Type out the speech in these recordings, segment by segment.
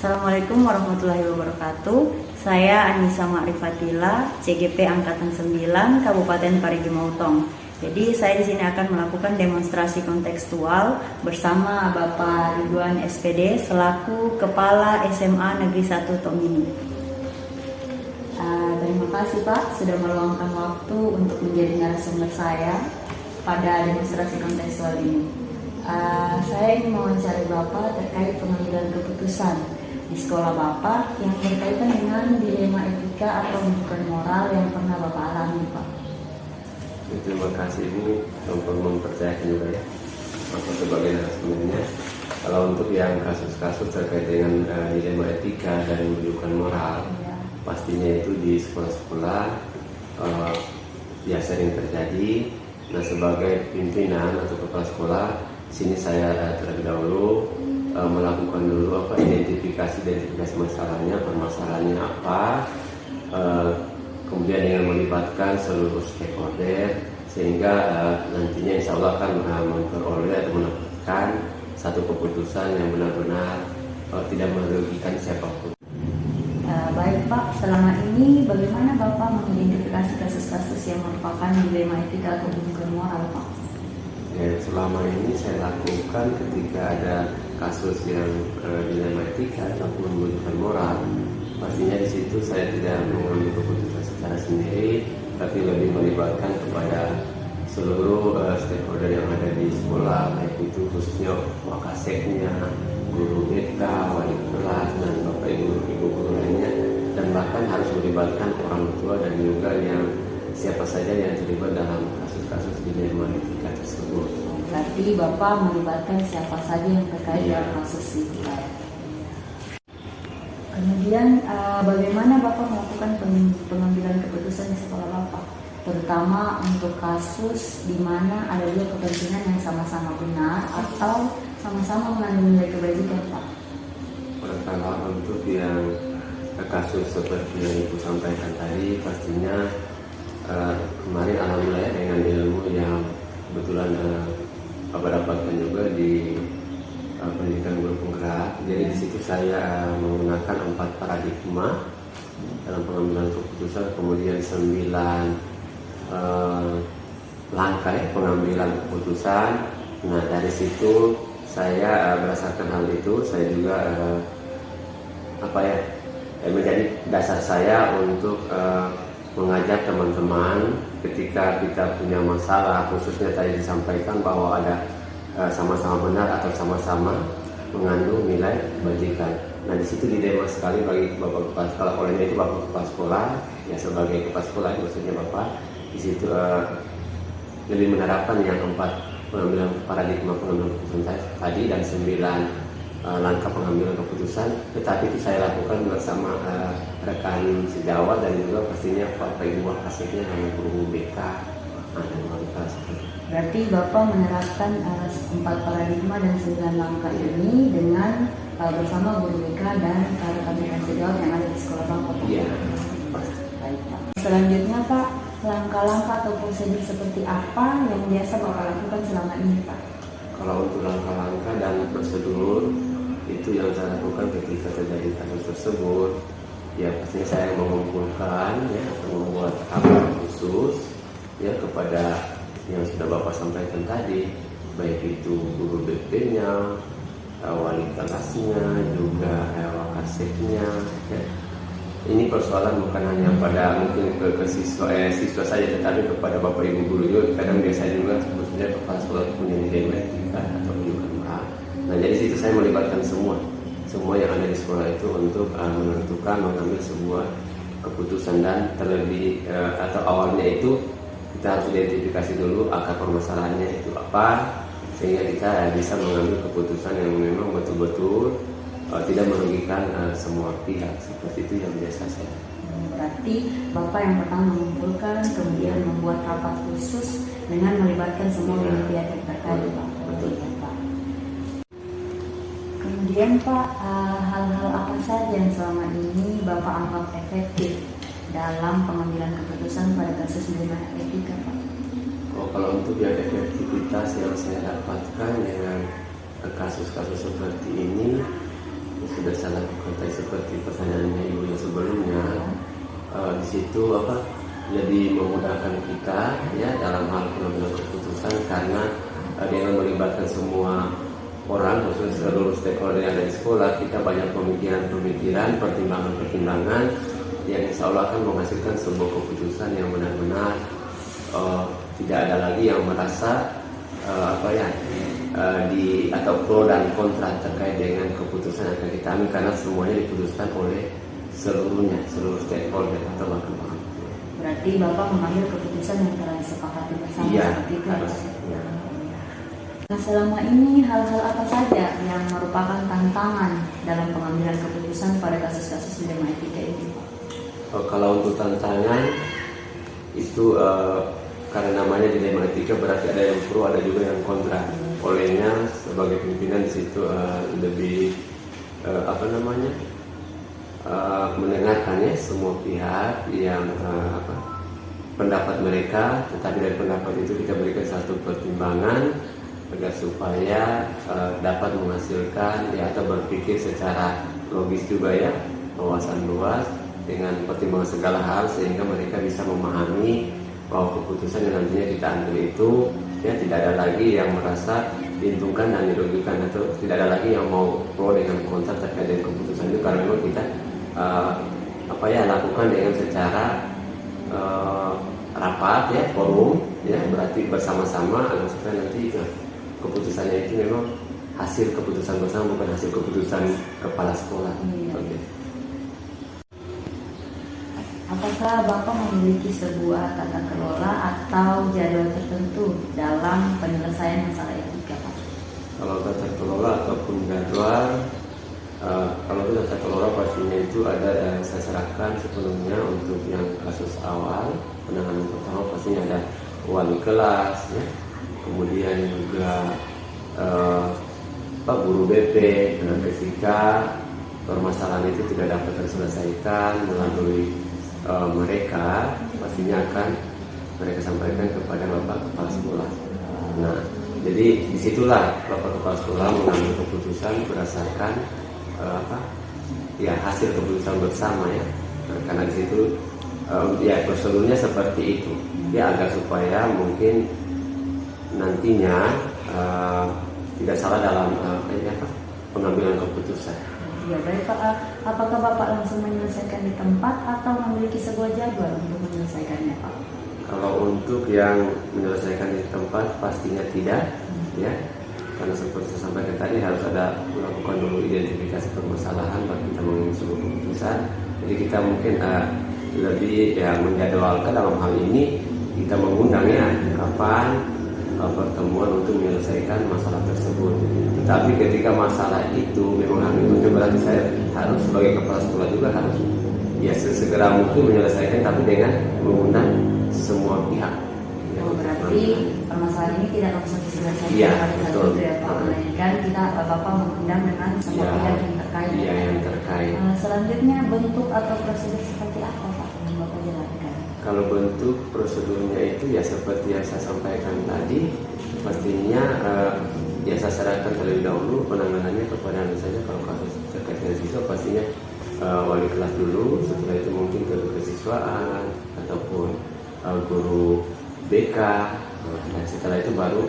Assalamualaikum warahmatullahi wabarakatuh. Saya Anissa Ma'rifatila, CGP Angkatan 9, Kabupaten Parigi Motong. Jadi saya di sini akan melakukan demonstrasi kontekstual bersama Bapak Ridwan SPD selaku Kepala SMA Negeri 1 Tomini. Terima kasih Pak sudah meluangkan waktu untuk menjadi narasumber saya pada demonstrasi kontekstual ini. Saya ingin mewawancari Bapak terkait pengambilan keputusan di sekolah Bapak yang berkaitan dengan dilema etika atau rujukan moral yang pernah Bapak alami, Pak. Terima kasih Ibu untuk mempercayakan juga ya aku sebagai narasumbernya. Kalau untuk yang kasus-kasus terkait dengan dilema etika dan rujukan moral, pastinya itu di sekolah-sekolah ya sering terjadi. Nah, sebagai pimpinan atau kepala sekolah, sini saya terlebih dahulu melakukan dulu identifikasi masalahnya, permasalahannya apa, kemudian dengan melibatkan seluruh stakeholder sehingga nantinya insya Allah akan memperoleh atau mendapatkan satu keputusan yang benar-benar tidak merugikan siapapun. Baik Pak, selama ini bagaimana Bapak mengidentifikasi kasus-kasus yang merupakan dilema etika atau rujukan moral, Pak? Ya, selama ini saya lakukan ketika ada kasus yang dilema etika ataupun rujukan moral, pastinya di situ saya tidak mengambil keputusan secara sendiri, tapi lebih melibatkan kepada seluruh stakeholder yang ada di sekolah, baik itu khususnya wakaseknya, guru BK, wali kelas, dan bapak ibu guru lainnya, dan bahkan harus melibatkan orang tua dan juga yang siapa saja yang terlibat dalam kasus-kasus dilema etika tersebut. Berarti Bapak melibatkan siapa saja yang terkait dalam kasus itu, Pak. Kemudian bagaimana Bapak melakukan pengambilan keputusan di sekolah Bapak, terutama untuk kasus di mana ada dua kepentingan yang sama-sama benar atau sama-sama mengandung nilai kebajikan, Pak? Kalau untuk yang kasus seperti yang Ibu sampaikan tadi, pastinya kemarin alhamdulillah dengan ilmu yang kebetulan Bapak dapatkan juga di pendidikan guru penggerak. Jadi di situ saya menggunakan 4 paradigma dalam pengambilan keputusan, kemudian 9 langkah pengambilan keputusan. Nah, dari situ saya berdasarkan hal itu saya juga menjadi dasar saya untuk mengajak teman-teman ketika kita punya masalah, khususnya tadi disampaikan bahwa ada sama-sama benar atau sama-sama mengandung nilai kebajikan. Nah, di situ dilema sekali bagi Bapak kepala sekolah. Olehnya itu Bapak kepala sekolah, ya sebagai kepala sekolah maksudnya Bapak di situ lebih menerapkan yang 4 pengambilan paradigma pengambilan keputusan tadi dan 9 langkah pengambilan keputusan, tetapi itu saya lakukan bersama rekan sejawat dan juga pastinya Bapak Ibu Wakaseknya dan guru BK dan wali kelas. Berarti Bapak menerapkan 4 paradigma dan 9 langkah ini dengan bersama guru BK dan rekan-rekan sejawat yang ada di sekolah Bapak. Iya. Baik Pak. Selanjutnya Pak, langkah-langkah atau prosedur seperti apa yang biasa Bapak lakukan selama ini, Pak? Kalau untuk langkah-langkah dan prosedur itu yang saya lakukan ketika terjadi kasus tersebut, ya pastinya saya mengumpulkan ya atau membuat rapat khusus ya kepada yang sudah Bapak sampaikan tadi, baik itu guru BP-nya, wali kelasnya, juga wakaseknya. Ya. Ini persoalan bukan hanya pada mungkin ke siswa saja, tetapi kepada Bapak Ibu guru juga. Kadang biasa juga sebetulnya kepala sekolah punya nilai etika atau rujukan moral. Nah, jadi situ saya melibatkan semua yang ada di sekolah itu untuk menentukan, mengambil sebuah keputusan, dan terlebih atau awalnya itu kita harus identifikasi dulu akar permasalahannya itu apa, sehingga kita bisa mengambil keputusan yang memang betul-betul tidak merugikan semua pihak. Seperti itu yang biasa saya. Berarti Bapak yang pertama mengumpulkan, kemudian membuat rapat khusus dengan melibatkan semua pihak yang terkait, Pak. Betul. Pak. Kemudian Pak, hal-hal apa saja yang selama ini Bapak anggap efektif dalam pengambilan keputusan pada kasus dilema etika, Pak? Kalau untuk yang efektivitas yang saya dapatkan dengan kasus-kasus seperti ini, sudah salah konteks seperti pertanyaannya ibu yang sebelumnya. Di situ lebih memudahkan kita ya dalam hal pengambilan keputusan karena dengan melibatkan semua orang, khususnya seluruh stakeholder yang ada di sekolah, kita banyak pemikiran-pemikiran, pertimbangan-pertimbangan yang insya Allah akan menghasilkan sebuah keputusan yang benar-benar tidak ada lagi yang merasa atau pro dan kontra terkait dengan keputusan yang akan kita ambil karena semuanya diputuskan oleh seluruh stakeholder atau bahkan orang. Berarti Bapak mengambil keputusan yang telah disepakati bersama seperti itu harus, ya? Nah, selama ini hal-hal apa saja yang merupakan tantangan dalam pengambilan keputusan pada kasus-kasus dilema etika ini, Pak? Kalau untuk tantangan itu karena namanya dilema etika berarti ada yang pro ada juga yang kontra. Olehnya sebagai pimpinan di situ lebih mendengarkan ya semua pihak yang pendapat mereka, tetapi dari pendapat itu kita berikan satu pertimbangan agar supaya dapat menghasilkan ya atau berpikir secara logis juga ya, wawasan luas dengan pertimbangan segala hal sehingga mereka bisa memahami bahwa keputusan yang nantinya kita ambil itu ya tidak ada lagi yang merasa diuntungkan dan dirugikan atau tidak ada lagi yang mau pro dengan kontra terkait dengan keputusan itu karena memang kita lakukan dengan secara rapat ya, forum ya, berarti bersama-sama agar supaya nanti itu keputusannya itu memang hasil keputusan bersama bukan hasil keputusan kepala sekolah. Okay. Apakah Bapak memiliki sebuah tata kelola atau jadwal tertentu dalam penyelesaian masalah etika, Pak? Kalau tata kelola ataupun jadwal, kalau itu tata kelola pastinya itu ada saya serahkan sepenuhnya untuk yang kasus awal penanganan pertama pastinya ada wali kelas, ya. Kemudian juga guru BP dengan ketika permasalahan itu tidak dapat terselesaikan melalui mereka pastinya akan mereka sampaikan kepada Bapak Kepala Sekolah. Nah, jadi disitulah Bapak Kepala Sekolah mengambil keputusan berdasarkan hasil keputusan bersama ya. Karena di situ prosedurnya seperti itu. Ya agar supaya mungkin nantinya tidak salah dalam pengambilan keputusan. Ya baik Pak, apakah Bapak langsung menyelesaikan di tempat atau memiliki sebuah jadwal untuk menyelesaikannya, Pak? Kalau untuk yang menyelesaikan di tempat pastinya tidak, ya, karena seperti saya sampaikan tadi harus ada melakukan dulu identifikasi permasalahan baru kita mengambil sebuah keputusan. Jadi kita mungkin lebih menjadwalkan dalam hal ini kita mengundang ya kapan pertemuan untuk menyelesaikan masalah tersebut. Tetapi ketika masalah itu memang itu berarti saya harus sebagai kepala sekolah juga harus sesegera mungkin menyelesaikan tapi dengan mengundang semua pihak. Berarti permasalahan ini tidak langsung diselesaikan pada saat itu ya Pak, melainkan kita Bapak mengundang dengan semua pihak yang terkait. Iya, yang terkait. Selanjutnya bentuk atau prosedur seperti apa Pak yang Bapak jelaskan? Kalau bentuk prosedurnya itu ya seperti yang saya sampaikan tadi, pastinya saya serahkan terlebih dahulu penanganannya kepada misalnya kalau kasus terkait dengan siswa pastinya wali kelas dulu, setelah itu mungkin ke kesiswaan ataupun guru BK, dan setelah itu baru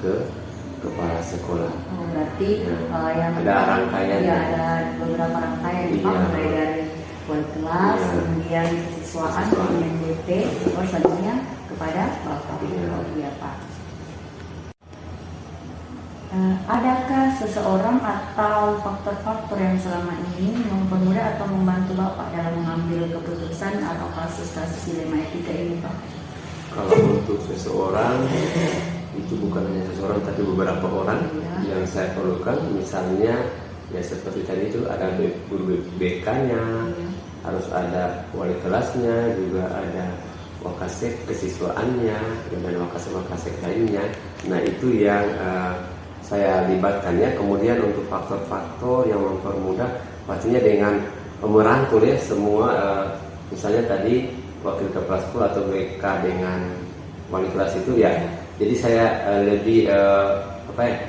ke kepala sekolah. Berarti yang ada rangkaian. Ya, ada beberapa rangkaian Pak, mulai dari wali kelas, kemudian kesiswaan, kemudian DP, selanjutnya kepada Bapak. Iya Pak. Adakah seseorang atau faktor-faktor yang selama ini mempermudah atau membantu Bapak dalam mengambil keputusan atau kasus-kasus dilema etika ini, Pak? Kalau untuk seseorang itu bukan hanya seseorang tapi beberapa orang yang saya perlukan, misalnya ya seperti tadi itu ada guru BK-nya, harus ada wali kelasnya, juga ada wakasek kesiswaannya dan wakasek lainnya. Nah itu yang saya libatkannya. Kemudian untuk faktor-faktor yang mempermudah pastinya dengan merangkul ya semua misalnya tadi wakil kepala sekolah atau BK dengan wali kelas itu ya. Jadi saya lebih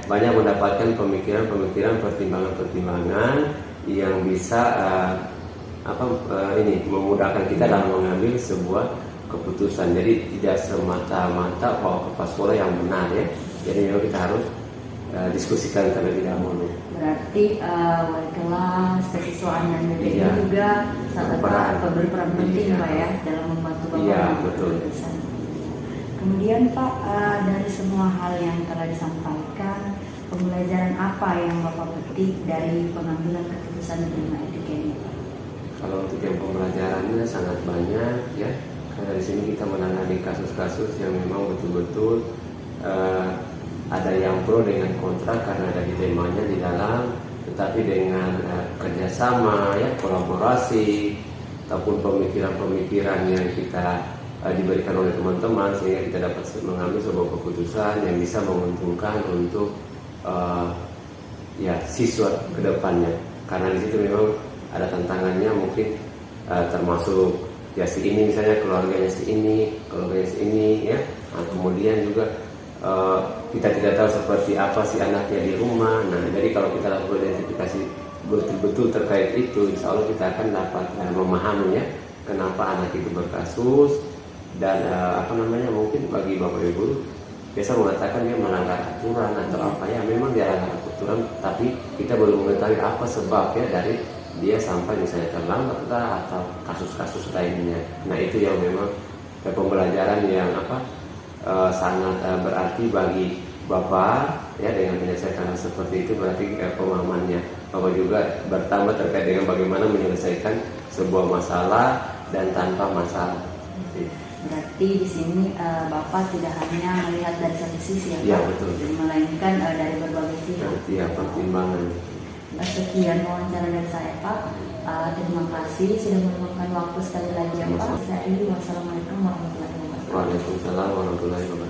banyak mendapatkan pemikiran-pemikiran, pertimbangan-pertimbangan yang bisa ini memudahkan kita dalam mengambil sebuah keputusan. Jadi tidak semata-mata bahwa kepala sekolah yang benar ya. Jadi memang kita harus diskusikan terlebih dahulu. Berarti wali kelas, kesiswaan dan BPI Iya. juga berperan penting Iya. Pak ya dalam membantu Bapak Iya, mengambil betul. keputusan. Kemudian Pak, dari semua hal yang telah disampaikan, pembelajaran apa yang Bapak petik dari pengambilan keputusan menerima etika ini Pak? Kalau untuk yang pembelajarannya sangat banyak ya, karena di sini kita menangani kasus-kasus yang memang betul-betul ada yang pro dengan kontra karena ada dilemanya di dalam, tetapi dengan kerjasama ya, kolaborasi ataupun pemikiran-pemikiran yang kita diberikan oleh teman-teman, sehingga kita dapat mengambil sebuah keputusan yang bisa menguntungkan untuk ya siswa kedepannya. Karena di situ memang ada tantangannya, mungkin termasuk ya si ini misalnya keluarganya si ini ya. Nah, kemudian juga kita tidak tahu seperti apa si anaknya di rumah. Nah, jadi kalau kita lakukan identifikasi betul-betul terkait itu, insya Allah kita akan dapat memahami ya kenapa anak itu berkasus. Dan mungkin bagi Bapak Ibu biasa mengatakan dia melanggar aturan atau apa ya, memang dia melanggar aturan, tapi kita belum mengetahui apa sebab ya dari dia sampai misalnya terlambat atau kasus-kasus lainnya. Nah, itu yang memang pembelajaran yang sangat berarti bagi Bapak ya, dengan menyelesaikan hal seperti itu berarti pemahamannya Bapak juga bertambah terkait dengan bagaimana menyelesaikan sebuah masalah dan tanpa masalah. Berarti di sini Bapak tidak hanya melihat dari satu sisi Ya, Pak, betul. melainkan dari berbagai pihak. Ya, pertimbangan. Sekian wawancara dari saya Pak. Terima kasih sudah meluangkan waktu sekali lagi ya Pak. Saya Wassalamualaikum warahmatullahi wabarakatuh. Waalaikumsalam warahmatullahi wabarakatuh.